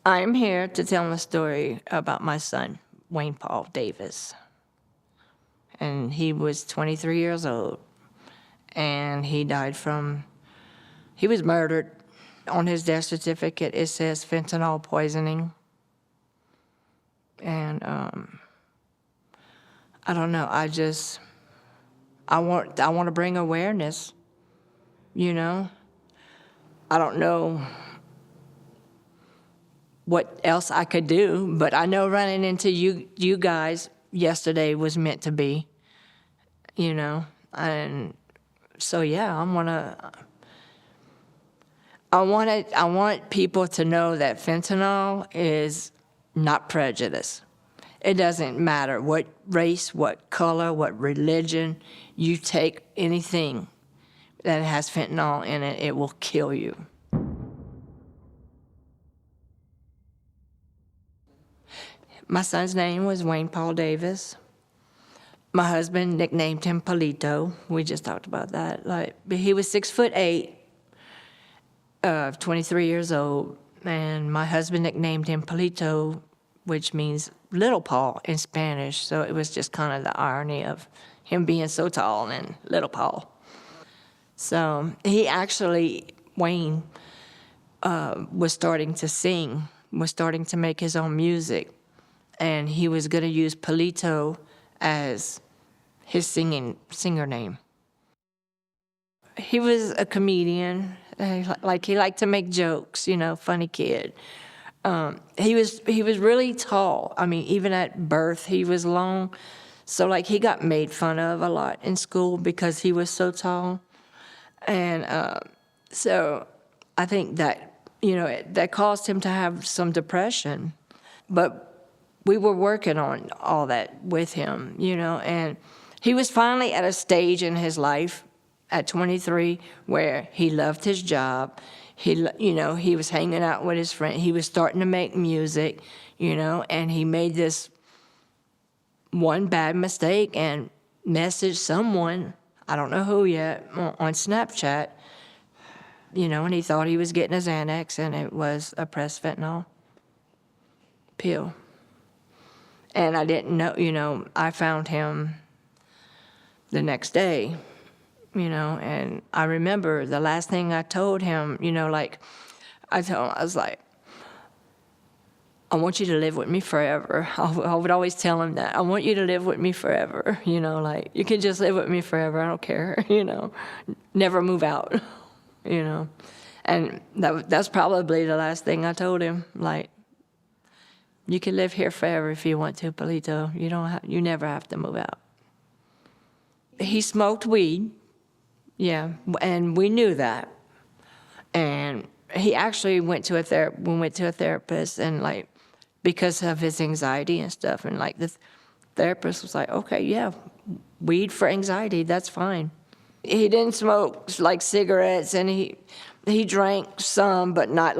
I'm here to tell a story about my son, Wayne Paul Davis. And he was 23 years old, and he was murdered. On his death certificate, it says fentanyl poisoning. And I don't know, I want to bring awareness, you know? I don't know what else I could do, but I know running into you guys yesterday was meant to be, you know? And so, yeah, I want people to know that fentanyl is not prejudice. It doesn't matter what race, what color, what religion. You take anything that has fentanyl in it, it will kill you. My son's name was Wayne Paul Davis. My husband nicknamed him Paulito. We just talked about that. But he was 6'8", 23 years old, and my husband nicknamed him Paulito, which means little Paul in Spanish. So it was just kind of the irony of him being so tall and little Paul. So he actually, Wayne, was starting to sing, was starting to make his own music, and he was going to use Paulito as his singer name. He was a comedian. He liked to make jokes, you know, funny kid. He was really tall. I mean, even at birth, he was long. So, he got made fun of a lot in school because he was so tall. And so I think that, that caused him to have some depression. But we were working on all that with him, and he was finally at a stage in his life at 23 where he loved his job. He was hanging out with his friend. He was starting to make music, and he made this one bad mistake and messaged someone, I don't know who yet, on Snapchat, and he thought he was getting a Xanax, and it was a pressed fentanyl pill. And I didn't know, I found him the next day, and I remember the last thing I told him, I was like, I want you to live with me forever. I would always tell him that. I want you to live with me forever, you can just live with me forever, I don't care, never move out, And that's probably the last thing I told him, you can live here forever if you want to, Paulito. You never have to move out. He smoked weed, yeah, and we knew that. And he actually went to a therapist, and because of his anxiety and stuff, and the therapist was like, okay, yeah, weed for anxiety, that's fine. He didn't smoke cigarettes, and he drank some, but not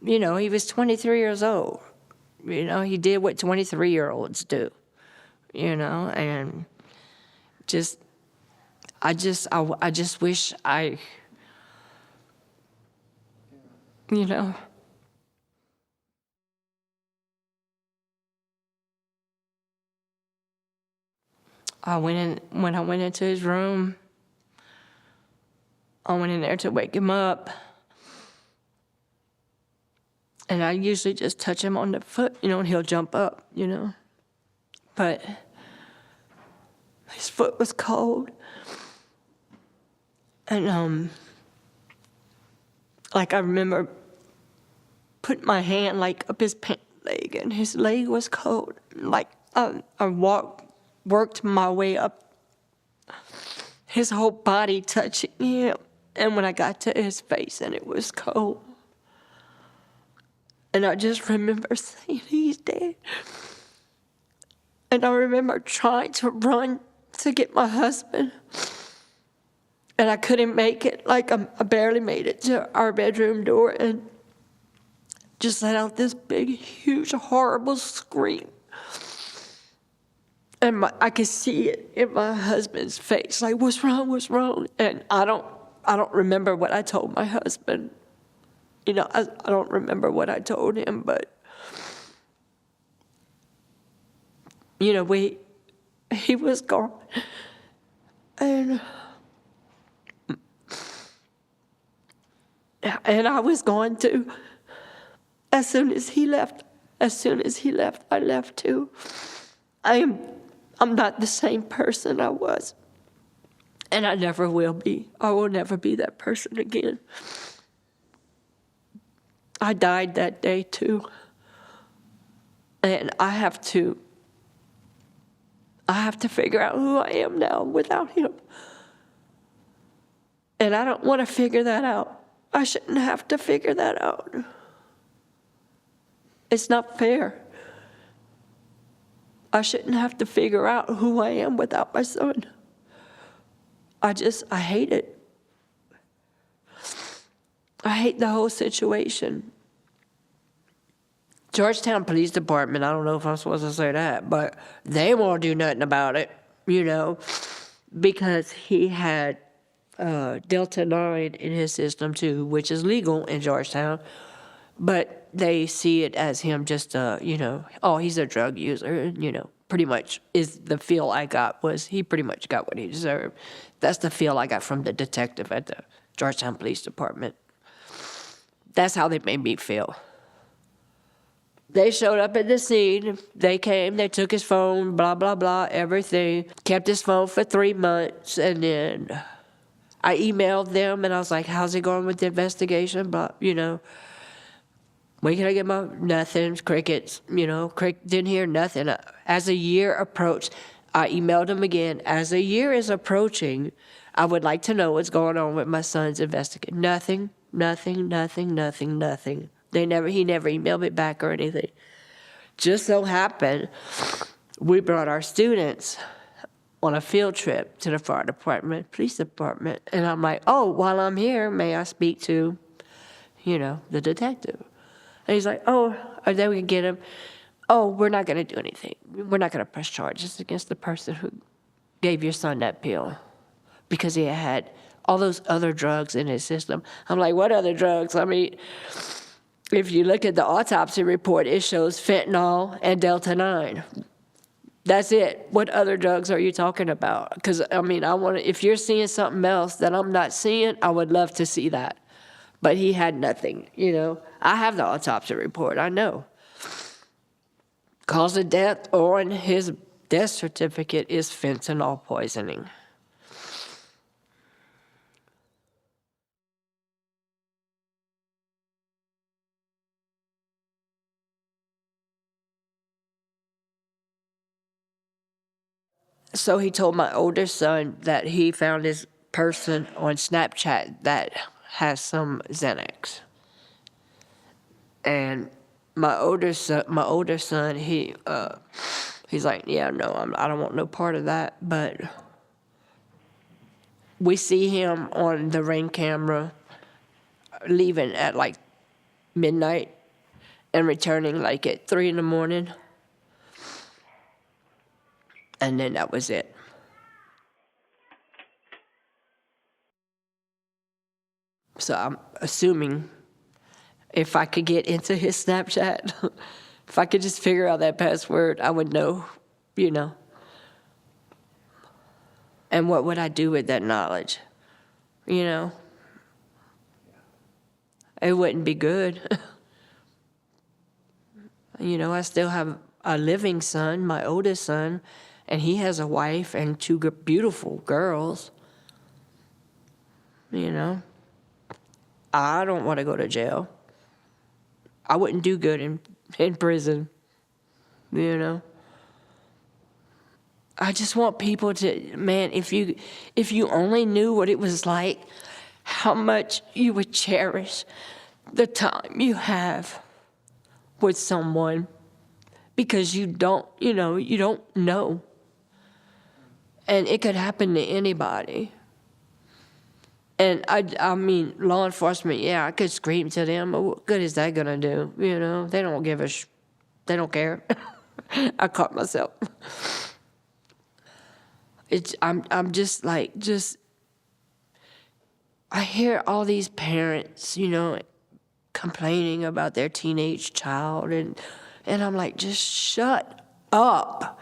he was 23 years old. He did what 23-year-olds do, and I just wish I when I went into his room, I went in there to wake him up. And I usually just touch him on the foot, and he'll jump up, But his foot was cold. And, I remember putting my hand, up his pant leg, and his leg was cold. I worked my way up, his whole body touching him. And when I got to his face, and it was cold. And I just remember saying, he's dead. And I remember trying to run to get my husband. And I couldn't make it. I barely made it to our bedroom door and just let out this big, huge, horrible scream. And I could see it in my husband's face, what's wrong, what's wrong? And I don't remember what I told my husband. I don't remember what I told him, but, he was gone. And I was going to. As soon as he left, I left too. I'm not the same person I was. And I never will be. I will never be that person again. I died that day too. And I have to figure out who I am now without him. And I don't want to figure that out. I shouldn't have to figure that out. It's not fair. I shouldn't have to figure out who I am without my son. I hate it. I hate the whole situation. Georgetown Police Department, I don't know if I'm supposed to say that, but they won't do nothing about it, because he had Delta 9 in his system too, which is legal in Georgetown, but they see it as him just, he's a drug user, pretty much is the feel I got was he pretty much got what he deserved. That's the feel I got from the detective at the Georgetown Police Department. That's how they made me feel. They showed up at the scene. They came, they took his phone, blah, blah, blah, everything. Kept his phone for 3 months, and then I emailed them, and I was like, how's it going with the investigation? But, when can I get my nothing, crickets, didn't hear nothing. As a year approached, I emailed them again. As a year is approaching, I would like to know what's going on with my son's investigation. Nothing. He never emailed me back or anything. Just so happened, we brought our students on a field trip to the fire department, police department, and I'm like, oh, while I'm here, may I speak to, the detective? And he's like, oh, and then we can get him. Oh, we're not going to do anything. We're not going to press charges against the person who gave your son that pill because he had all those other drugs in his system. I'm like, what other drugs? I mean, if you look at the autopsy report, it shows fentanyl and Delta 9. That's it. What other drugs are you talking about? Because, if you're seeing something else that I'm not seeing, I would love to see that. But he had nothing, I have the autopsy report, I know. Cause of death on his death certificate is fentanyl poisoning. So he told my older son that he found this person on Snapchat that has some Xanax. And my older son, he's like, yeah, no, I don't want no part of that. But we see him on the Ring camera leaving at like midnight and returning like at 3 a.m. And then that was it. So I'm assuming if I could get into his Snapchat, if I could just figure out that password, I would know, And what would I do with that knowledge? It wouldn't be good. I still have a living son, my oldest son, and he has a wife and 2 beautiful girls. I don't want to go to jail. I wouldn't do good in prison, I just want people to, man, if you only knew what it was like, how much you would cherish the time you have with someone, because you don't know. And it could happen to anybody. And law enforcement, yeah, I could scream to them, but what good is that gonna do? They don't give a they don't care. I caught myself. I'm just like, I hear all these parents, complaining about their teenage child. And I'm like, just shut up,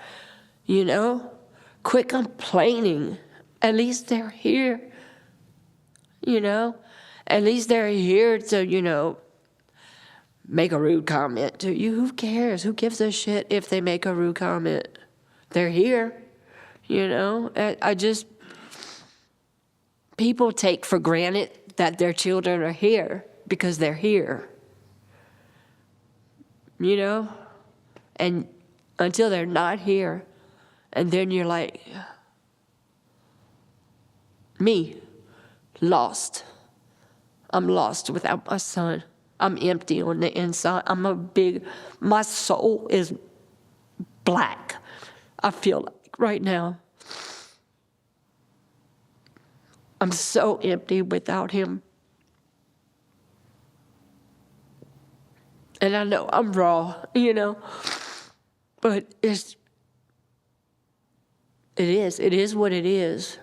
you know? Quit complaining. At least they're here, you know? At least they're here to, you know, make a rude comment to you. Who cares? Who gives a shit if they make a rude comment? They're here, you know? I just, people take for granted that their children are here because they're here, you know? And until they're not here, and then you're like, me, lost. I'm lost without my son. I'm empty on the inside. My soul is black. I feel like right now. I'm so empty without him. And I know I'm raw, you know, but it is what it is.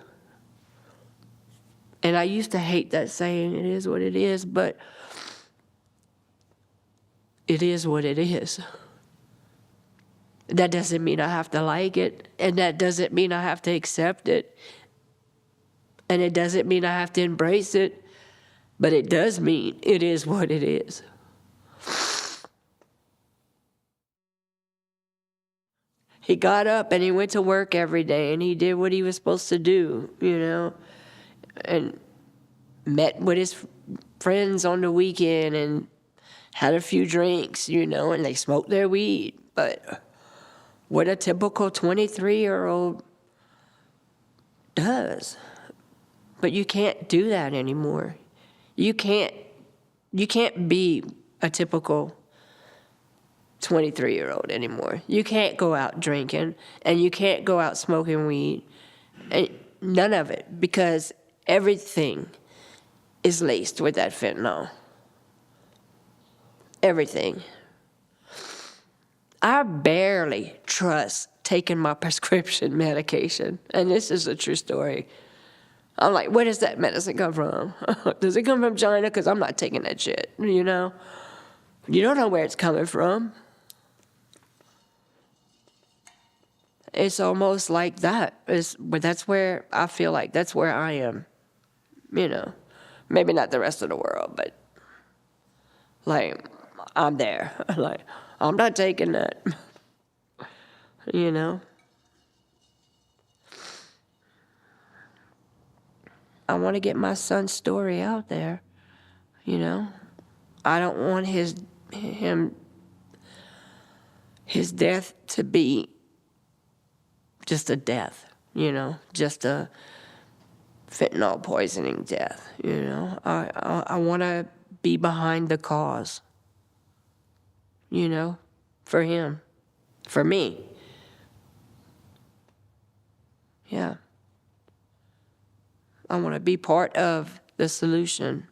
And I used to hate that saying, it is what it is, but it is what it is. That doesn't mean I have to like it, and that doesn't mean I have to accept it, and it doesn't mean I have to embrace it, but it does mean it is what it is. He got up and he went to work every day, and he did what he was supposed to do, you know, and met with his friends on the weekend and had a few drinks, you know, and they smoked their weed. But what a typical 23-year-old does. But you can't do that anymore. You can't be a typical 23-year-old anymore. You can't go out drinking, and you can't go out smoking weed. And none of it, because everything is laced with that fentanyl. Everything. I barely trust taking my prescription medication, and this is a true story. I'm like, where does that medicine come from? Does it come from China? Because I'm not taking that shit, you know? You don't know where it's coming from. It's almost like that. But that's where I feel like that's where I am, you know? Maybe not the rest of the world, but like, I'm there. Like, I'm not taking that, you know? I want to get my son's story out there, you know? I don't want his death to be just a death, you know? Just a fentanyl poisoning death, you know? I want to be behind the cause, you know, for him, for me. Yeah. I want to be part of the solution.